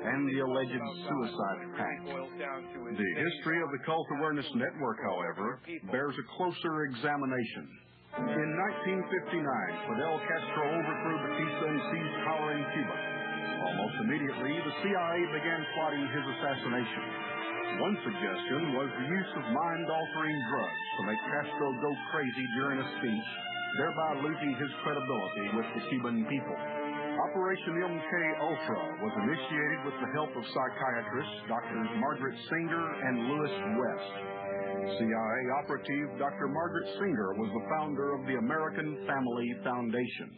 and the alleged suicide pact. The history of the Cult Awareness Network, however, bears a closer examination. In 1959, Fidel Castro overthrew Batista and seized power in Cuba. Almost immediately, the CIA began plotting his assassination. One suggestion was the use of mind-altering drugs to make Castro go crazy during a speech, thereby losing his credibility with the Cuban people. Operation MKUltra was initiated with the help of psychiatrists Drs. Margaret Singer and Louis West. CIA operative Dr. Margaret Singer was the founder of the American Family Foundation.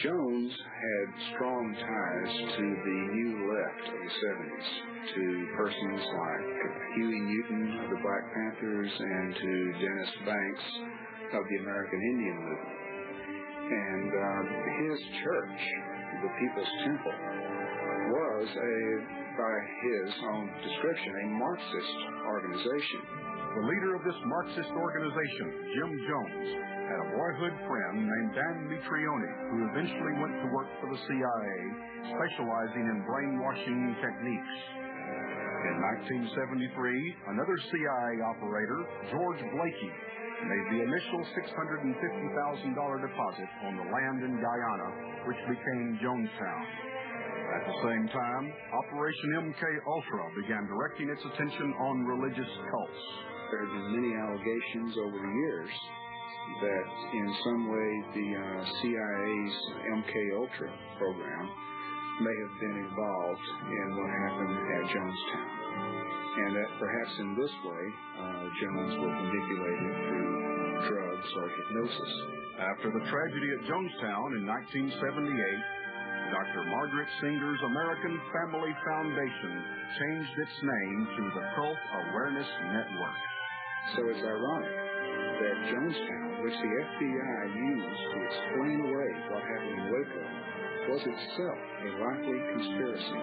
Jones had strong ties to the New Left of the 70s, to persons like Huey Newton of the Black Panthers and to Dennis Banks of the American Indian Movement. And his church, the People's Temple, was, by his own description, a Marxist organization. The leader of this Marxist organization, Jim Jones, had a boyhood friend named Dan Mitrione, who eventually went to work for the CIA, specializing in brainwashing techniques. In 1973, another CIA operator, George Blakey, made the initial $650,000 deposit on the land in Guyana, which became Jonestown. At the same time, Operation MKUltra began directing its attention on religious cults. There have been many allegations over the years that in some way the CIA's MKUltra program may have been involved in what happened at Jonestown, and that perhaps in this way Jones was manipulated through drugs or hypnosis. After the tragedy at Jonestown in 1978, Dr. Margaret Singer's American Family Foundation changed its name to the Cult Awareness Network. So it's ironic that Jonestown, which the FBI used to explain away what happened in Waco, was itself a likely conspiracy.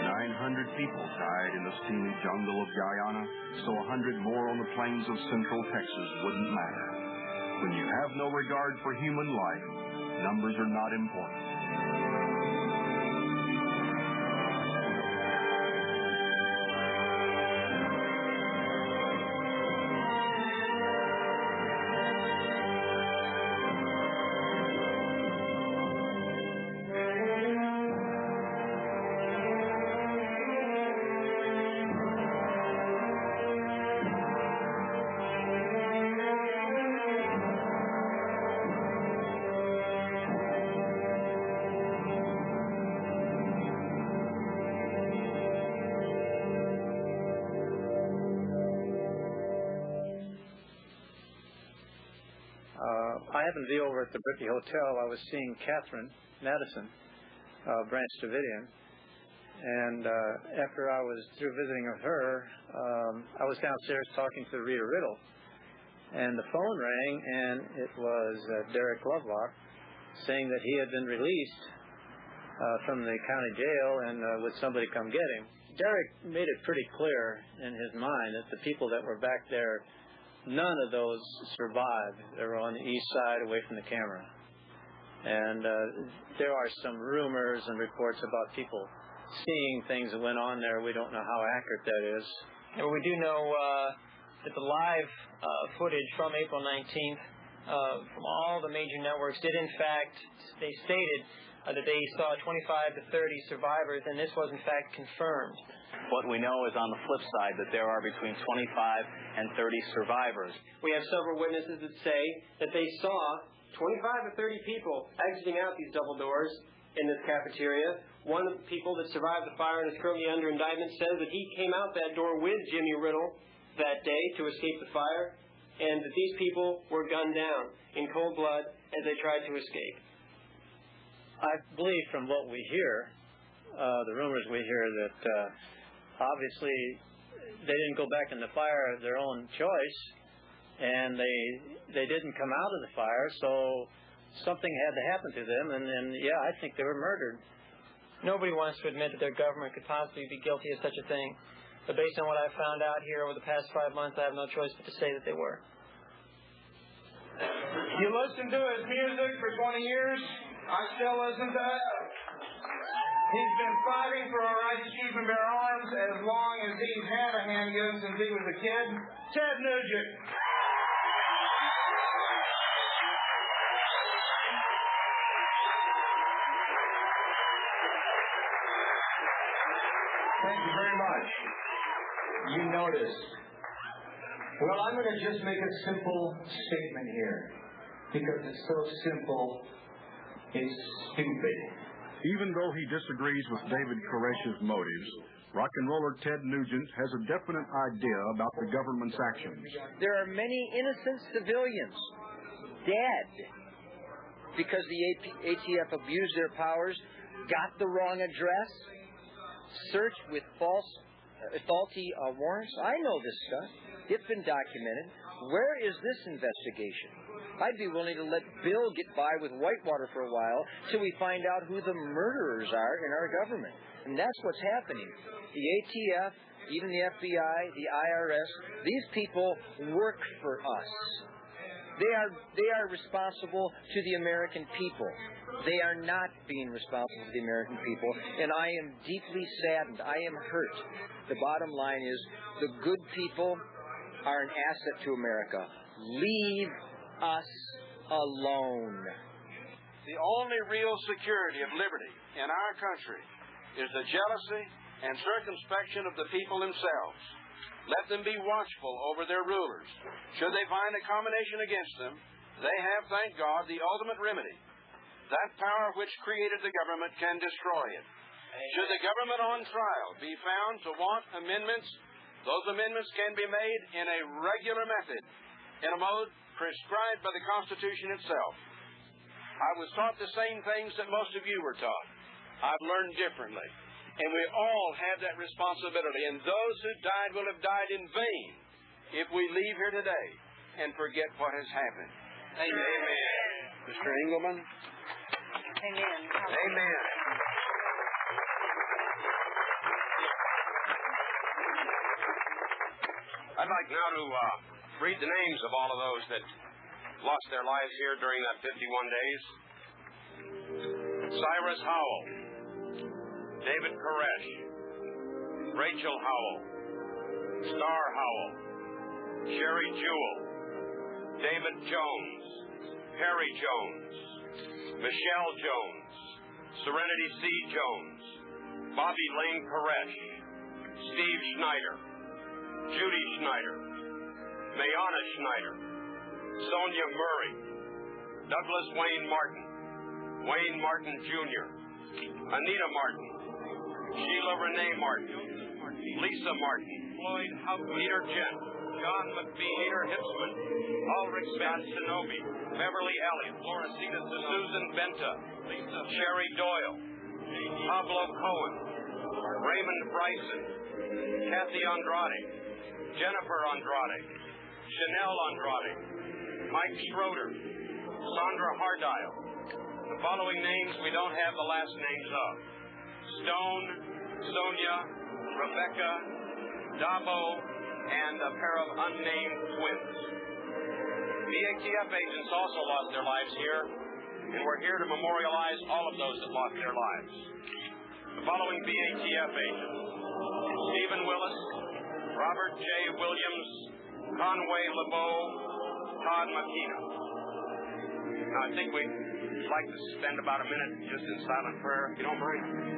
900 people died in the steamy jungle of Guyana, so 100 more on the plains of central Texas wouldn't matter. When you have no regard for human life, numbers are not important. I happened to be over at the Brickey Hotel. I was seeing Catherine Madison, Branch Davidian, and after I was through visiting with her, I was downstairs talking to Rita Riddle, and the phone rang, and it was Derek Lovelock saying that he had been released from the county jail and would somebody come get him. Derek made it pretty clear in his mind that the people that were back there, none of those survived. They were on the east side away from the camera. And there are some rumors and reports about people seeing things that went on there. We don't know how accurate that is. And we do know that the live footage from April 19th from all the major networks did, in fact, they stated that they saw 25 to 30 survivors, and this was, in fact, confirmed. What we know is on the flip side that there are between 25 and 30 survivors. We have several witnesses that say that they saw 25 to 30 people exiting out these double doors in this cafeteria. One of the people that survived the fire and is currently under indictment says that he came out that door with Jimmy Riddle that day to escape the fire, and that these people were gunned down in cold blood as they tried to escape. I believe from what we hear, the rumors we hear, that obviously they didn't go back in the fire of their own choice, and they didn't come out of the fire, so something had to happen to them, and yeah, I think they were murdered. Nobody wants to admit that their government could possibly be guilty of such a thing, but based on what I've found out here over the past 5 months, I have no choice but to say that they were. You listened to his music for 20 years. I still listen to it. He's been fighting for our right to keep and bear arms as long as he's had a handgun since he was a kid. Ted Nugent. Thank you very much. You notice. Well, I'm going to just make a simple statement here. Because it's so simple, it's stupid. Even though he disagrees with David Koresh's motives, rock and roller Ted Nugent has a definite idea about the government's actions. There are many innocent civilians dead because the ATF abused their powers, got the wrong address, searched with faulty warrants. I know this stuff. It's been documented. Where is this investigation? I'd be willing to let Bill get by with whitewater for a while till we find out who the murderers are in our government. And that's what's happening. The ATF, even the FBI, the IRS, these people work for us. They are responsible to the American people. They are not being responsible to the American people, and I am deeply saddened. I am hurt. The bottom line is the good people are an asset to America. Leave us alone. The only real security of liberty in our country is the jealousy and circumspection of the people themselves. Let them be watchful over their rulers. Should they find a combination against them, they have, thank God, the ultimate remedy. That power which created the government can destroy it. Should the government on trial be found to want amendments, those amendments can be made in a regular method, in a mode prescribed by the Constitution itself. I was taught the same things that most of you were taught. I've learned differently. And we all have that responsibility. And those who died will have died in vain if we leave here today and forget what has happened. Amen. Mr. Engelman? Amen. Amen. I'd like now to read the names of all of those that lost their lives here during that 51 days. Cyrus Howell, David Koresh, Rachel Howell, Star Howell, Sherry Jewell, David Jones, Harry Jones, Michelle Jones, Serenity C. Jones, Bobby Lane Koresh, Steve Schneider, Judy Schneider, Mayana Schneider, Sonia Murray, Douglas Wayne Martin, Wayne Martin Jr., Anita Martin, Sheila Renee Martin, Lisa Martin, Floyd Peter Gent, John McBee, Peter Hitzman, Ulrich Scott Shinobi, Beverly Elliott, Floracita Susan Benta, Sherry Doyle, Pablo Cohen, Raymond Bryson, Kathy Andrade, Jennifer Andrade, Chanel Andrade, Mike Schroeder, Sandra Hardile. The following names we don't have the last names of: Stone, Sonia, Rebecca, Dabo, and a pair of unnamed twins. The ATF agents also lost their lives here, and we're here to memorialize all of those that lost their lives. The following BATF agents: Stephen Willis, Robert J. Williams, Conway LeBeau, Todd McKenna. Now, I think we'd like to spend about a minute just in silent prayer, if you don't mind.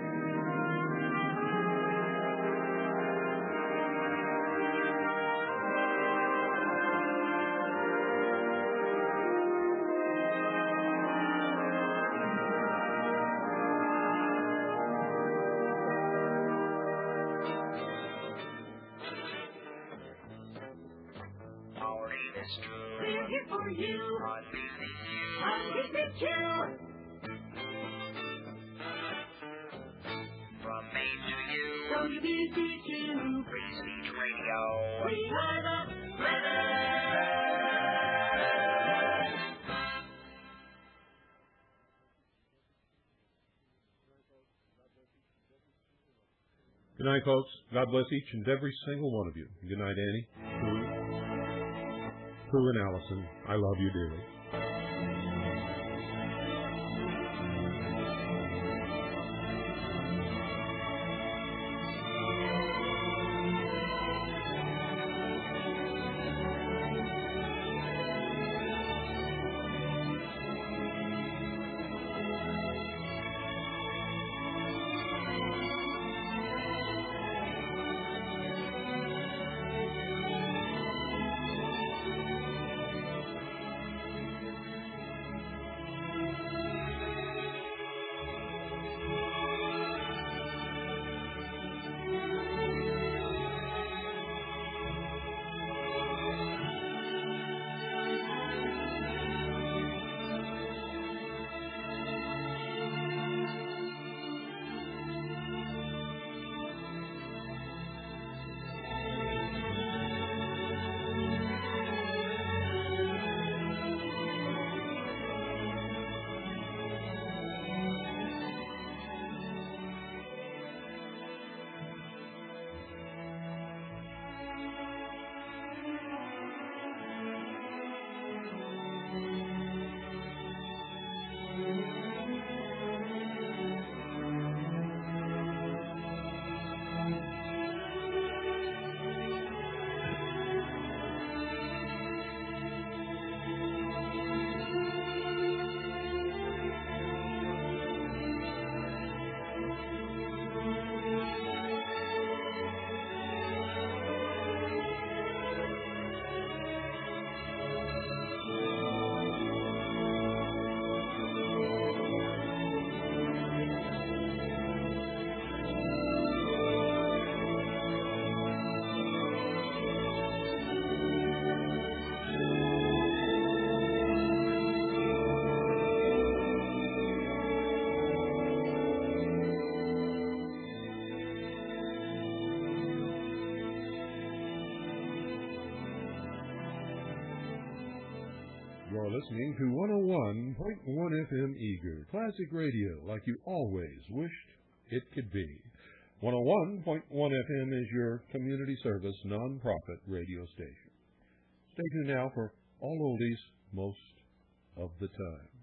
We're here for you. On BBC2. From Maine to you. WBC2. Free Speech Radio. We are the brothers. Good night, folks. God bless each and every single one of you. Good night, Annie. Prue and Allison, I love you dearly. You're listening to 101.1 FM Eager, classic radio like you always wished it could be. 101.1 FM is your community service non-profit radio station. Stay tuned now for all oldies most of the time.